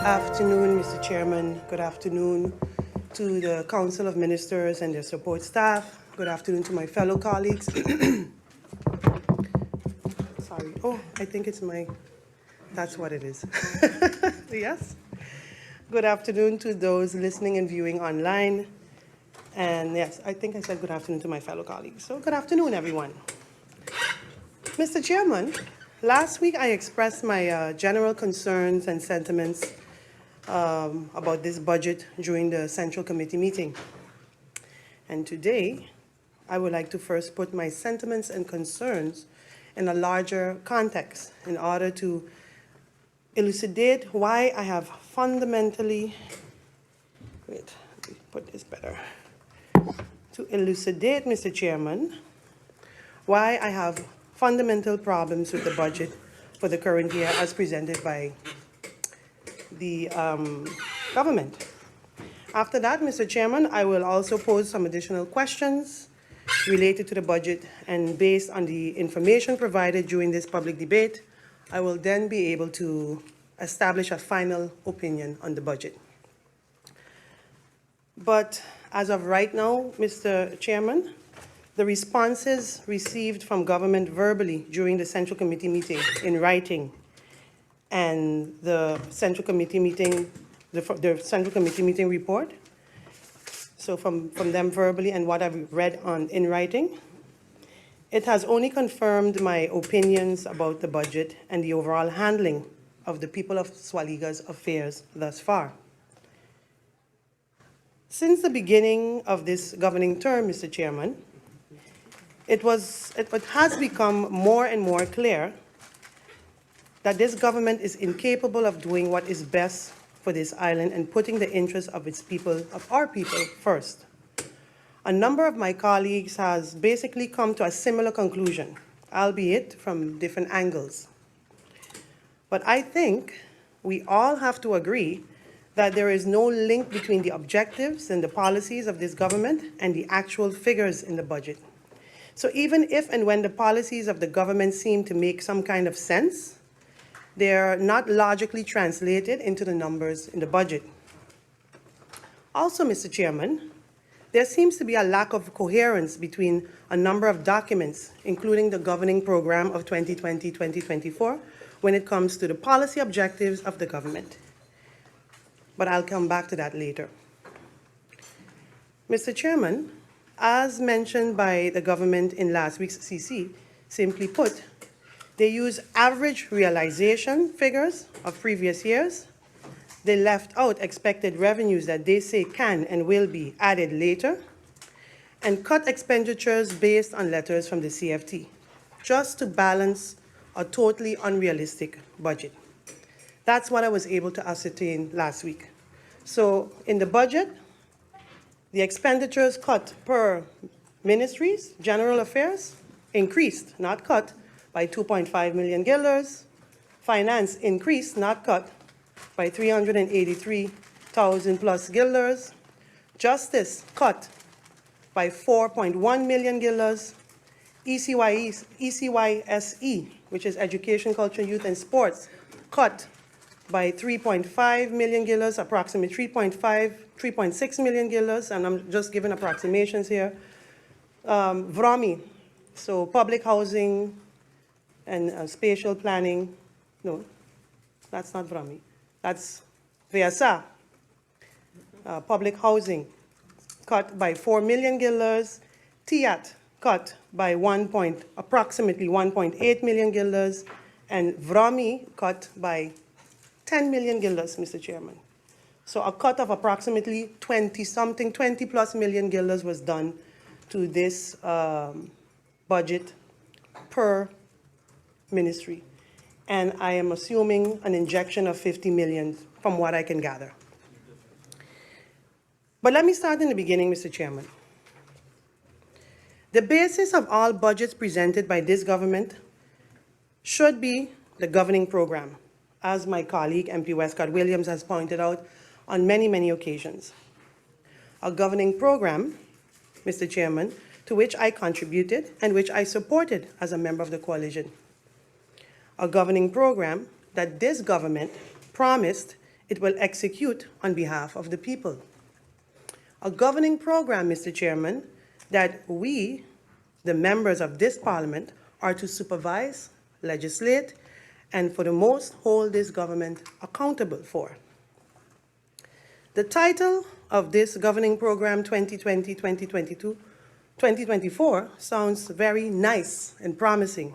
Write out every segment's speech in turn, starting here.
afternoon, Mr. Chairman. Good afternoon to the Council of Ministers and their support staff. Good afternoon to my fellow colleagues. Sorry. Oh, I think it's that's what it is. Yes. Good afternoon to those listening and viewing online. And yes, I think I said good afternoon to my fellow colleagues. So good afternoon, everyone. Mr. Chairman, last week I expressed my general concerns and sentiments about this budget during the Central Committee meeting. And today, I would like to first put my sentiments and concerns in a larger context in order to elucidate why I have fundamentally, wait, let me put this better. To elucidate, Mr. Chairman, why I have fundamental problems with the budget for the current year as presented by the government. After that, Mr. Chairman, I will also pose some additional questions related to the budget, and based on the information provided during this public debate, I will then be able to establish a final opinion on the budget. But as of right now, Mr. Chairman, the responses received from government verbally during the Central Committee meeting in writing and the Central Committee meeting, the Central Committee meeting report, so from them verbally and what I've read in writing, it has only confirmed my opinions about the budget and the overall handling of the people of Swaliga's affairs thus far. Since the beginning of this governing term, Mr. Chairman, it has become more and more clear that this government is incapable of doing what is best for this island and putting the interests of its people, of our people, first. A number of my colleagues has basically come to a similar conclusion, albeit from different angles. But I think we all have to agree that there is no link between the objectives and the policies of this government and the actual figures in the budget. So even if and when the policies of the government seem to make some kind of sense, they're not logically translated into the numbers in the budget. Also, Mr. Chairman, there seems to be a lack of coherence between a number of documents, including the governing program of 2020-2024, when it comes to the policy objectives of the government. But I'll come back to that later. Mr. Chairman, as mentioned by the government in last week's CC, simply put, they use average realization figures of previous years. They left out expected revenues that they say can and will be added later, and cut expenditures based on letters from the CFT, just to balance a totally unrealistic budget. That's what I was able to ascertain last week. So in the budget, the expenditures cut per ministries, general affairs, increased, not cut, by 2.5 million guilders. Finance increased, not cut, by 383,000 plus guilders. Justice cut by 4.1 million guilders. ECYSE, which is Education, Culture, Youth and Sports, cut by 3.5 million guilders, approximately 3.6 million guilders, and I'm just giving approximations here. VROMI, so public housing and spatial planning, no, that's not VROMI, that's VSA, public housing, cut by 4 million guilders. TIAT, cut by approximately 1.8 million guilders, and VROMI cut by 10 million guilders, Mr. Chairman. So a cut of approximately 20 plus million guilders was done to this budget per ministry. And I am assuming an injection of 50 million from what I can gather. But let me start in the beginning, Mr. Chairman. The basis of all budgets presented by this government should be the governing program, as my colleague, MP Westcott Williams, has pointed out on many, many occasions. A governing program, Mr. Chairman, to which I contributed and which I supported as a member of the coalition. A governing program that this government promised it will execute on behalf of the people. A governing program, Mr. Chairman, that we, the members of this Parliament, are to supervise, legislate, and for the most hold this government accountable for. The title of this governing program 2020-2024 sounds very nice and promising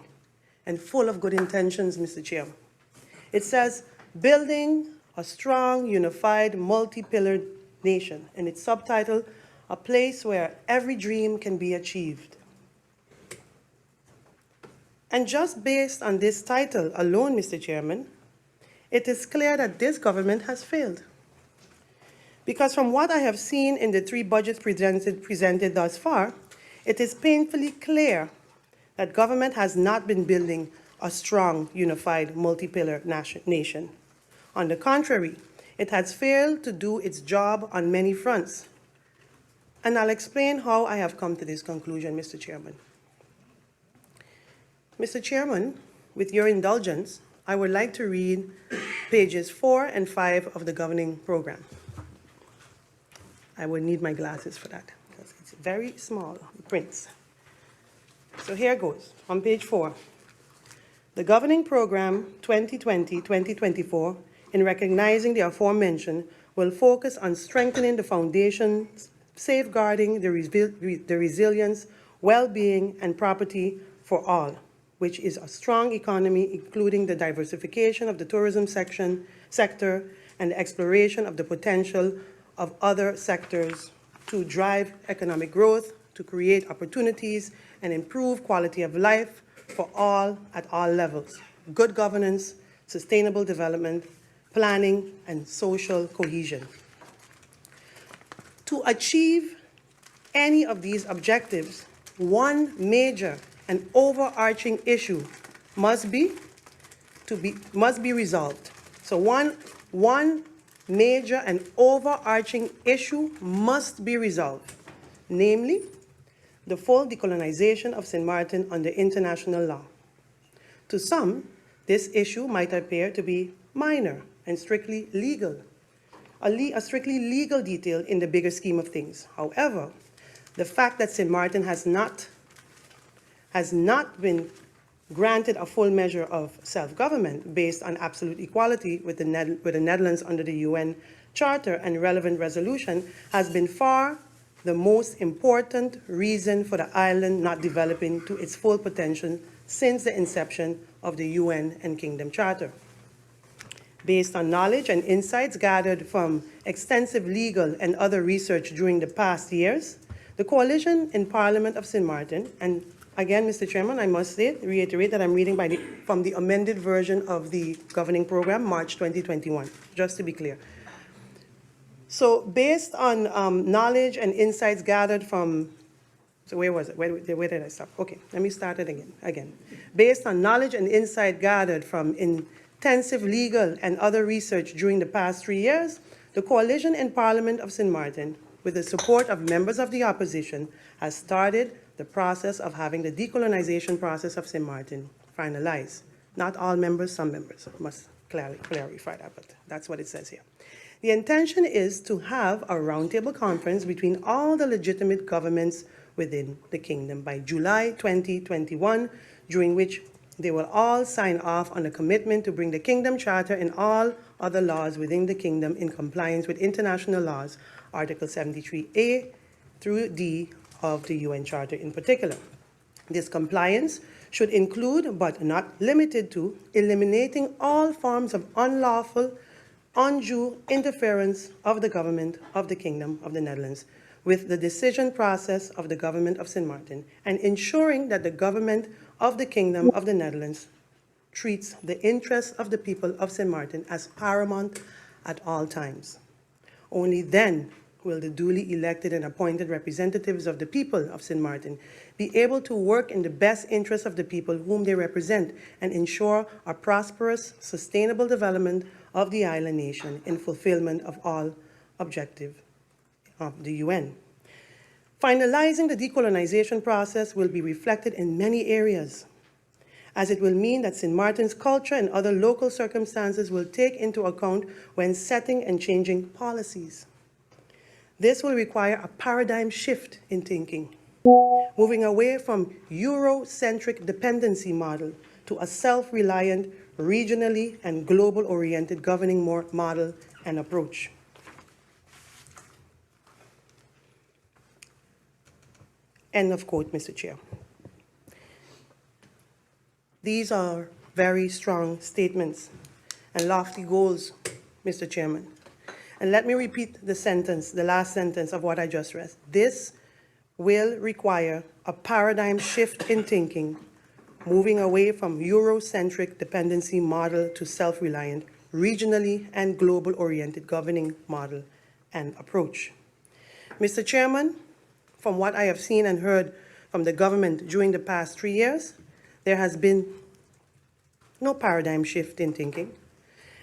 and full of good intentions, Mr. Chair. It says, building a strong, unified, multi-pillared nation, and its subtitle, a place where every dream can be achieved. And just based on this title alone, Mr. Chairman, it is clear that this government has failed. Because from what I have seen in the 3 budgets presented thus far, it is painfully clear that government has not been building a strong, unified, multi-pillar nation. On the contrary, it has failed to do its job on many fronts. And I'll explain how I have come to this conclusion, Mr. Chairman. Mr. Chairman, with your indulgence, I would like to read pages 4 and 5 of the governing program. I will need my glasses for that, because it's very small prints. So here goes, on page 4. The governing program 2020-2024, in recognizing the aforementioned, will focus on strengthening the foundations, safeguarding the resilience, well-being, and property for all, which is a strong economy, including the diversification of the tourism sector and the exploration of the potential of other sectors to drive economic growth, to create opportunities, and improve quality of life for all at all levels. Good governance, sustainable development, planning, and social cohesion. To achieve any of these objectives, one major and overarching issue must be resolved. So one major and overarching issue must be resolved, namely the full decolonization of St. Martin under international law. To some, this issue might appear to be minor and strictly legal, a strictly legal detail in the bigger scheme of things. However, the fact that St. Martin has not been granted a full measure of self-government based on absolute equality with the Netherlands under the UN Charter and relevant resolution has been far the most important reason for the island not developing to its full potential since the inception of the UN and Kingdom Charter. Based on knowledge and insights gathered from extensive legal and other research during the past years, the Coalition in Parliament of St. Martin, and again, Mr. Chairman, I must reiterate that I'm reading from the amended version of the governing program, March 2021, just to be clear. So based on knowledge and insights gathered from, so where was it? Where did I stop? Okay, let me start it again. Based on knowledge and insight gathered from intensive legal and other research during the past 3 years, the Coalition in Parliament of St. Martin, with the support of members of the opposition, has started the process of having the decolonization process of St. Martin finalized. Not all members, some members. Must clarify that, but that's what it says here. The intention is to have a roundtable conference between all the legitimate governments within the kingdom by July 2021, during which they will all sign off on a commitment to bring the Kingdom Charter and all other laws within the kingdom in compliance with international laws, Article 73A through D of the UN Charter in particular. This compliance should include, but not limited to, eliminating all forms of unlawful, undue interference of the government of the Kingdom of the Netherlands with the decision process of the government of St. Martin, and ensuring that the government of the Kingdom of the Netherlands treats the interests of the people of St. Martin as paramount at all times. Only then will the duly elected and appointed representatives of the people of St. Martin be able to work in the best interests of the people whom they represent and ensure a prosperous, sustainable development of the island nation in fulfillment of all objectives of the UN. Finalizing the decolonization process will be reflected in many areas, as it will mean that St. Martin's culture and other local circumstances will take into account when setting and changing policies. This will require a paradigm shift in thinking, moving away from Eurocentric dependency model to a self-reliant, regionally and global-oriented governing model and approach. End of quote, Mr. Chair. These are very strong statements and lofty goals, Mr. Chairman. And let me repeat the sentence, the last sentence of what I just read. This will require a paradigm shift in thinking, moving away from Eurocentric dependency model to self-reliant, regionally and global-oriented governing model and approach. Mr. Chairman, from what I have seen and heard from the government during the past 3 years, there has been no paradigm shift in thinking,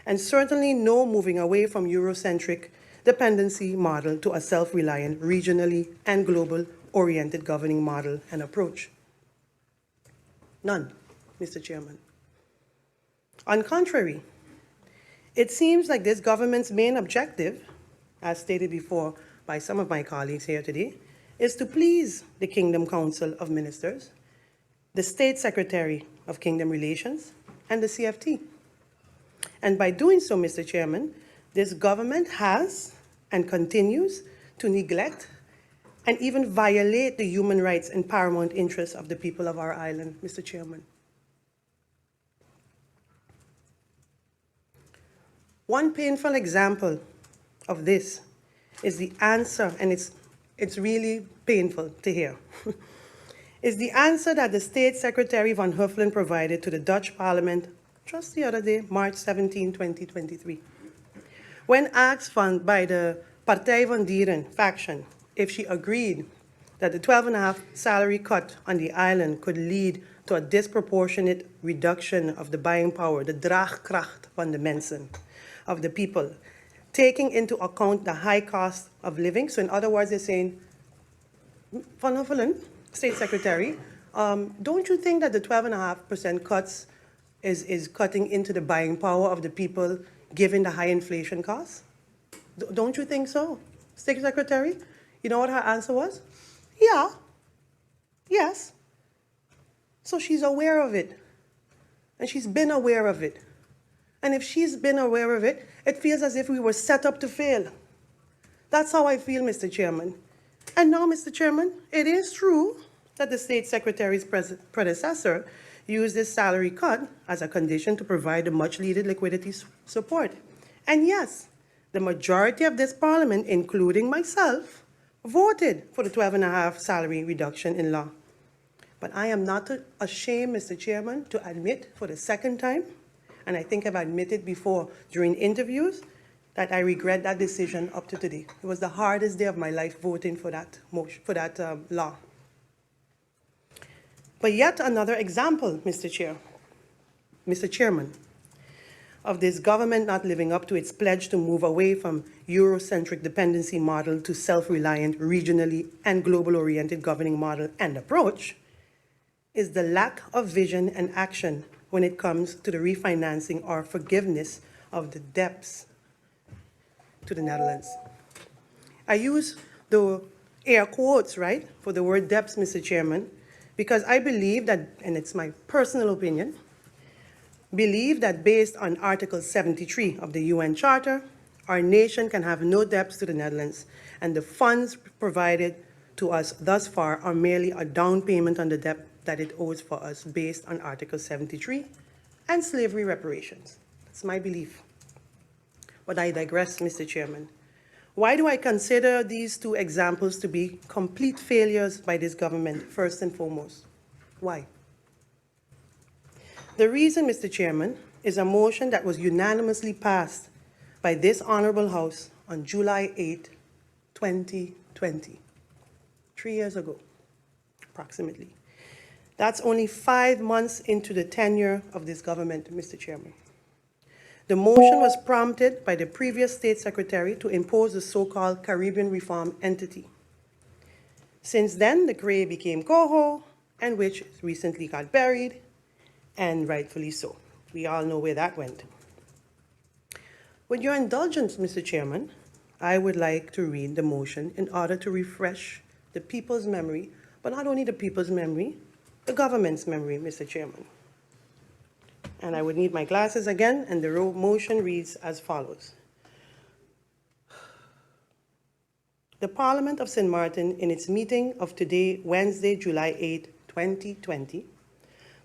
and certainly no moving away from Eurocentric dependency model to a self-reliant, regionally and global-oriented governing model and approach. None, Mr. Chairman. On the contrary, it seems like this government's main objective, as stated before by some of my colleagues here today, is to please the Kingdom Council of Ministers, the State Secretary of Kingdom Relations, and the CFT. And by doing so, Mr. Chairman, this government has and continues to neglect and even violate the human rights and paramount interests of the people of our island, Mr. Chairman. One painful example of this is the answer, and it's really painful to hear, is the answer that the State Secretary Van Huffelen provided to the Dutch Parliament just the other day, March 17, 2023. When asked by the Partij van Dieren faction if she agreed that the 12.5 salary cut on the island could lead to a disproportionate reduction of the buying power, the draagkracht van de mensen, of the people, taking into account the high cost of living. So in other words, they're saying, Van Huffelen, State Secretary, don't you think that the 12.5% cuts is cutting into the buying power of the people given the high inflation costs? Don't you think so, State Secretary? You know what her answer was? Yeah, yes. So she's aware of it, and she's been aware of it. And if she's been aware of it, it feels as if we were set up to fail. That's how I feel, Mr. Chairman. And now, Mr. Chairman, it is true that the State Secretary's predecessor used this salary cut as a condition to provide the much-needed liquidity support. And yes, the majority of this Parliament, including myself, voted for the 12.5 salary reduction in law. But I am not ashamed, Mr. Chairman, to admit for the second time, and I think I've admitted before during interviews, that I regret that decision up to today. It was the hardest day of my life voting for that motion, for that law. But yet another example, Mr. Chairman, of this government not living up to its pledge to move away from Eurocentric dependency model to self-reliant, regionally and global-oriented governing model and approach is the lack of vision and action when it comes to the refinancing or forgiveness of the debts to the Netherlands. I use the air quotes, right, for the word debts, Mr. Chairman, because I believe that, and it's my personal opinion, believe that based on Article 73 of the UN Charter, our nation can have no debts to the Netherlands, and the funds provided to us thus far are merely a down payment on the debt that it owes for us based on Article 73 and slavery reparations. That's my belief. But I digress, Mr. Chairman. Why do I consider these two examples to be complete failures by this government, first and foremost? Why? The reason, Mr. Chairman, is a motion that was unanimously passed by this Honorable House on July 8, 2020, 3 years ago, approximately. That's only 5 months into the tenure of this government, Mr. Chairman. The motion was prompted by the previous State Secretary to impose the so-called Caribbean Reform Entity. Since then, the CRE became COHO, and which recently got buried, and rightfully so. We all know where that went. With your indulgence, Mr. Chairman, I would like to read the motion in order to refresh the people's memory, but not only the people's memory, the government's memory, Mr. Chairman. And I would need my glasses again, and the motion reads as follows. The Parliament of St. Martin, in its meeting of today, Wednesday, July 8, 2020,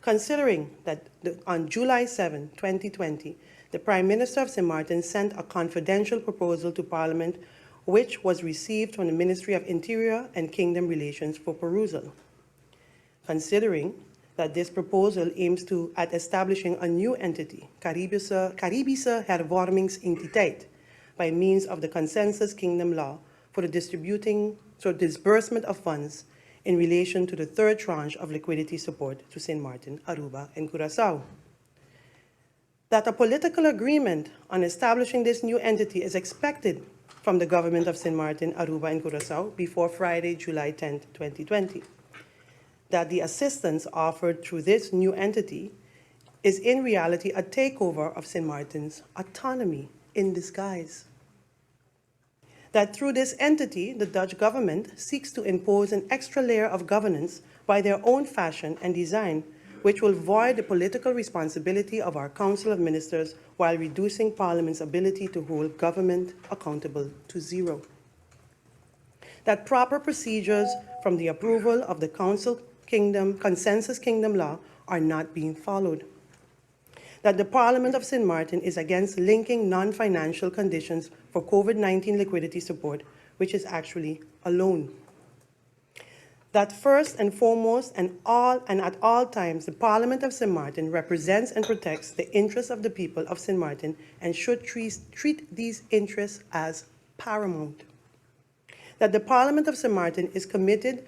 considering that on July 7, 2020, the Prime Minister of St. Martin sent a confidential proposal to Parliament which was received from the Ministry of Interior and Kingdom Relations for perusal. Considering that this proposal aims at establishing a new entity, Caribische Hervormingsentiteit, by means of the Consensus Kingdom Law for the disbursement of funds in relation to the third tranche of liquidity support to St. Martin, Aruba, and Curaçao. That a political agreement on establishing this new entity is expected from the government of St. Martin, Aruba, and Curaçao before Friday, July 10, 2020. That the assistance offered through this new entity is in reality a takeover of St. Martin's autonomy in disguise. That through this entity, the Dutch government seeks to impose an extra layer of governance by their own fashion and design, which will void the political responsibility of our Council of Ministers while reducing Parliament's ability to hold government accountable to zero. That proper procedures from the approval of the Consensus Kingdom Law are not being followed. That the Parliament of St. Martin is against linking non-financial conditions for COVID-19 liquidity support, which is actually a loan. That first and foremost and at all times, the Parliament of St. Martin represents and protects the interests of the people of St. Martin and should treat these interests as paramount. That the Parliament of St. Martin is committed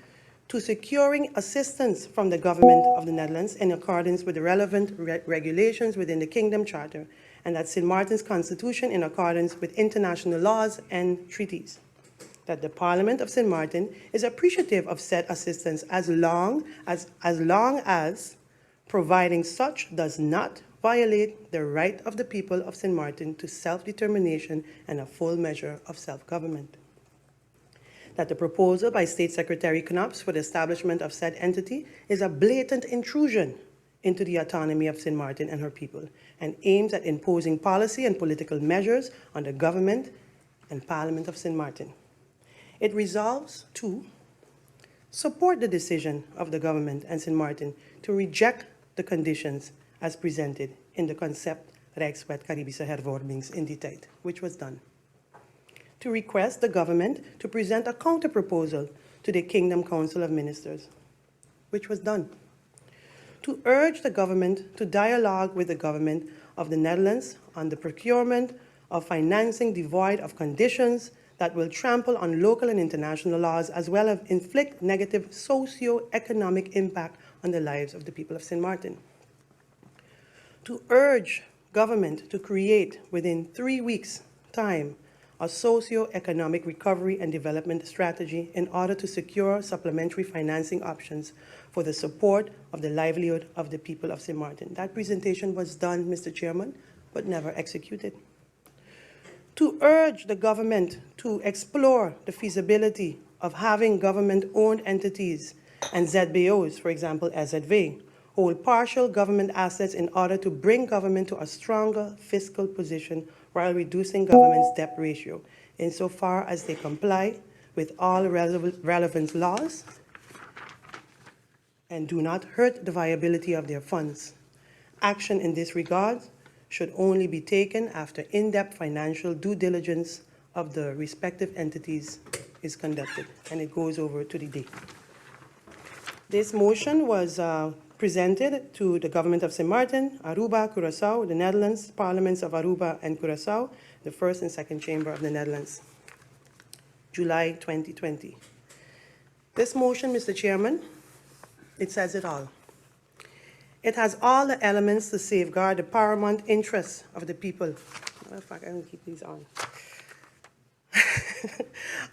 to securing assistance from the government of the Netherlands in accordance with the relevant regulations within the Kingdom Charter, and that St. Martin's Constitution in accordance with international laws and treaties. That the Parliament of St. Martin is appreciative of said assistance as long as providing such does not violate the right of the people of St. Martin to self-determination and a full measure of self-government. That the proposal by State Secretary Knops for the establishment of said entity is a blatant intrusion into the autonomy of St. Martin and her people, and aims at imposing policy and political measures on the government and Parliament of St. Martin. It resolves to support the decision of the government and St. Martin to reject the conditions as presented in the Concept Rijkswet Caribische Hervormingsentiteit, which was done. To request the government to present a counter-proposal to the Kingdom Council of Ministers, which was done. To urge the government to dialogue with the government of the Netherlands on the procurement of financing devoid of conditions that will trample on local and international laws, as well as inflict negative socio-economic impact on the lives of the people of St. Martin. To urge government to create within 3 weeks' time a socio-economic recovery and development strategy in order to secure supplementary financing options for the support of the livelihood of the people of St. Martin. That presentation was done, Mr. Chairman, but never executed. To urge the government to explore the feasibility of having government-owned entities and ZBOs, for example, SZV, hold partial government assets in order to bring government to a stronger fiscal position while reducing government's debt ratio, insofar as they comply with all relevant laws and do not hurt the viability of their funds. Action in this regard should only be taken after in-depth financial due diligence of the respective entities is conducted, and it goes over to the date. This motion was presented to the government of St. Martin, Aruba, Curaçao, the Netherlands, parliaments of Aruba and Curaçao, the first and second chamber of the Netherlands, July 2020. This motion, Mr. Chairman, it says it all. It has all the elements to safeguard the paramount interests of the people. Oh, fuck, I'm gonna keep these on.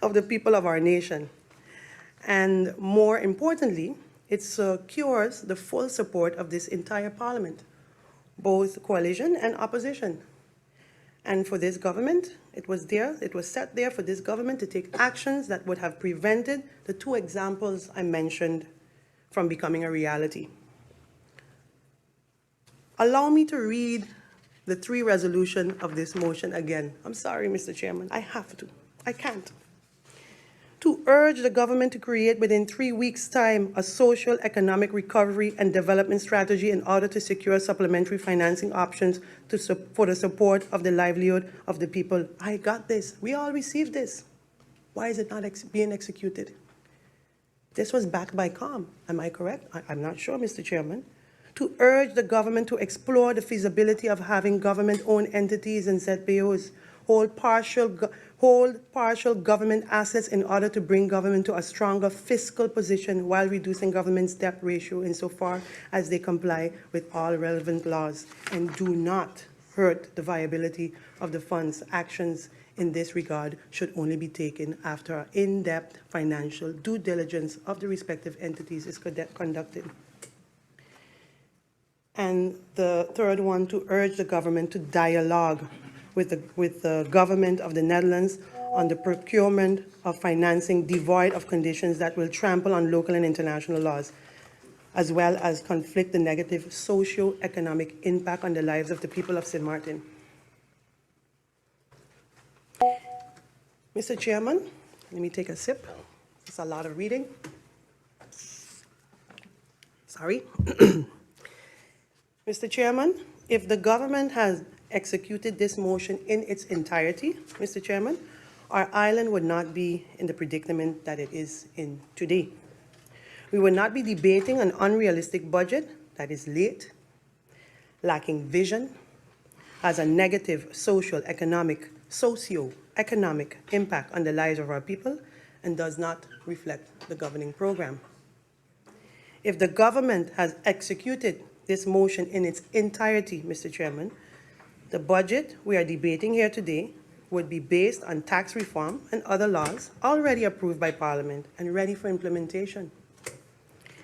Of the people of our nation. And more importantly, it secures the full support of this entire Parliament, both coalition and opposition. And for this government, it was set there for this government to take actions that would have prevented the two examples I mentioned from becoming a reality. Allow me to read the three resolution of this motion again. I'm sorry, Mr. Chairman, I have to. I can't. To urge the government to create within 3 weeks' time a social, economic recovery and development strategy in order to secure supplementary financing options for the support of the livelihood of the people. I got this. We all received this. Why is it not being executed? This was backed by COM. Am I correct? I'm not sure, Mr. Chairman. To urge the government to explore the feasibility of having government-owned entities and ZPOs hold partial government assets in order to bring government to a stronger fiscal position while reducing government's debt ratio insofar as they comply with all relevant laws and do not hurt the viability of the funds. Actions in this regard should only be taken after in-depth financial due diligence of the respective entities is conducted. And the third one, to urge the government to dialogue with the government of the Netherlands on the procurement of financing devoid of conditions that will trample on local and international laws, as well as conflict the negative socio-economic impact on the lives of the people of St. Martin. Mr. Chairman, let me take a sip. It's a lot of reading. Sorry. Mr. Chairman, if the government has executed this motion in its entirety, Mr. Chairman, our island would not be in the predicament that it is in today. We would not be debating an unrealistic budget that is late, lacking vision, has a negative socio-economic impact on the lives of our people, and does not reflect the governing program. If the government has executed this motion in its entirety, Mr. Chairman, the budget we are debating here today would be based on tax reform and other laws already approved by Parliament and ready for implementation.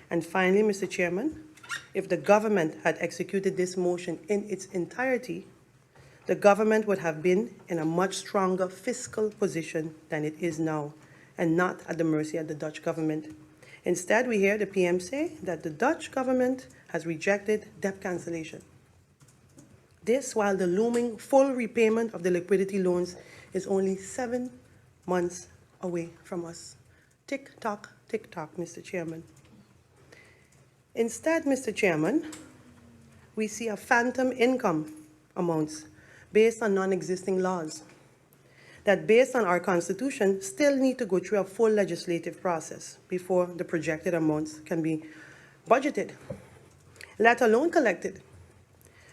And finally, Mr. Chairman, if the government had executed this motion in its entirety, the government would have been in a much stronger fiscal position than it is now, and not at the mercy of the Dutch government. Instead, we hear the PM say that the Dutch government has rejected debt cancellation. This while the looming full repayment of the liquidity loans is only 7 months away from us. Tick-tock, tick-tock, Mr. Chairman. Instead, Mr. Chairman, we see a phantom income amounts based on non-existing laws that, based on our Constitution, still need to go through a full legislative process before the projected amounts can be budgeted, let alone collected.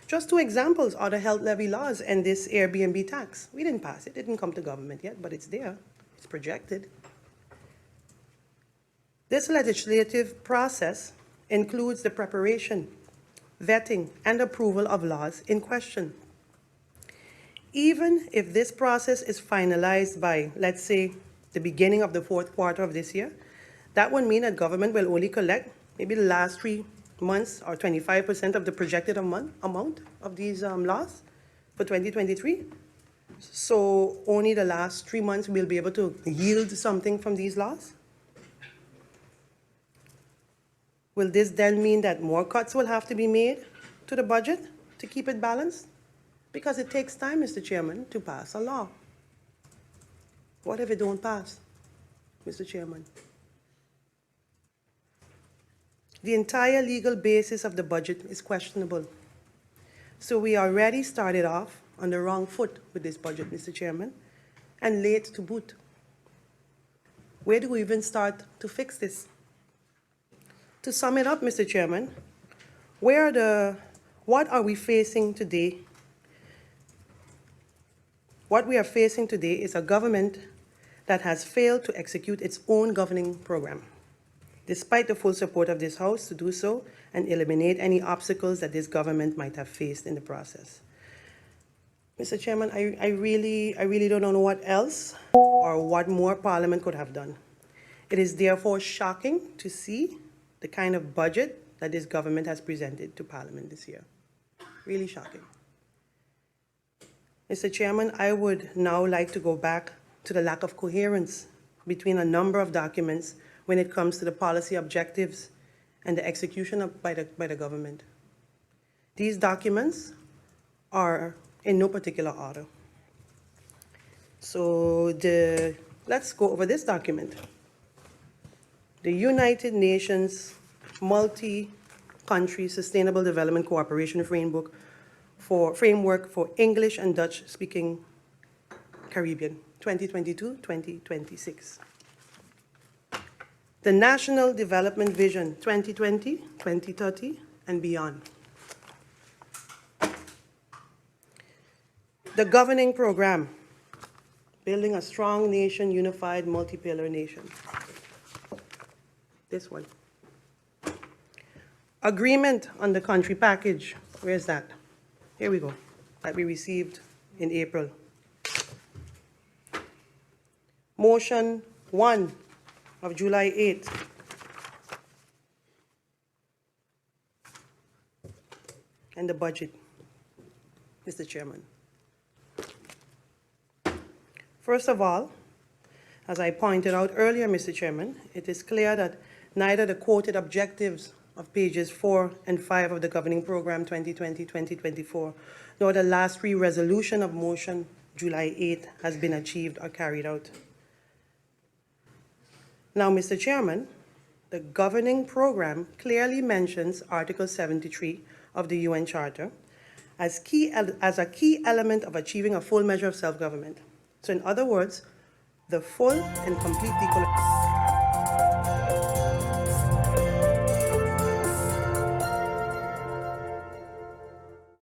Just two examples are the health levy laws and this Airbnb tax. We didn't pass it, it didn't come to government yet, but it's there, it's projected. This legislative process includes the preparation, vetting, and approval of laws in question. Even if this process is finalized by, let's say, the beginning of the fourth quarter of this year, that would mean that government will only collect maybe the last 3 months or 25% of the projected amount of these laws for 2023. So only the last 3 months we'll be able to yield something from these laws. Will this then mean that more cuts will have to be made to the budget to keep it balanced? Because it takes time, Mr. Chairman, to pass a law. What if it don't pass, Mr. Chairman? The entire legal basis of the budget is questionable. So we already started off on the wrong foot with this budget, Mr. Chairman, and late to boot. Where do we even start to fix this? To sum it up, Mr. Chairman, what are we facing today? What we are facing today is a government that has failed to execute its own governing program, despite the full support of this House to do so and eliminate any obstacles that this government might have faced in the process. Mr. Chairman, I really don't know what else or what more Parliament could have done. It is therefore shocking to see the kind of budget that this government has presented to Parliament this year. Really shocking. Mr. Chairman, I would now like to go back to the lack of coherence between a number of documents when it comes to the policy objectives and the execution by the government. These documents are in no particular order. So let's go over this document. The United Nations Multi-Country Sustainable Development Cooperation Framework for English and Dutch-speaking Caribbean, 2022-2026. The National Development Vision 2020, 2030, and beyond. The Governing Program, Building a Strong Nation, Unified Multi-Pillar Nation. This one. Agreement on the country package. Where's that? Here we go. That we received in April. Motion 1 of July 8th. And the budget, Mr. Chairman. First of all, as I pointed out earlier, Mr. Chairman, it is clear that neither the quoted objectives of pages 4 and 5 of the Governing Program 2020-2024, nor the last re-resolution of motion July 8 has been achieved or carried out. Now, Mr. Chairman, the Governing Program clearly mentions Article 73 of the UN Charter as a key element of achieving a full measure of self-government. So in other words, the full and complete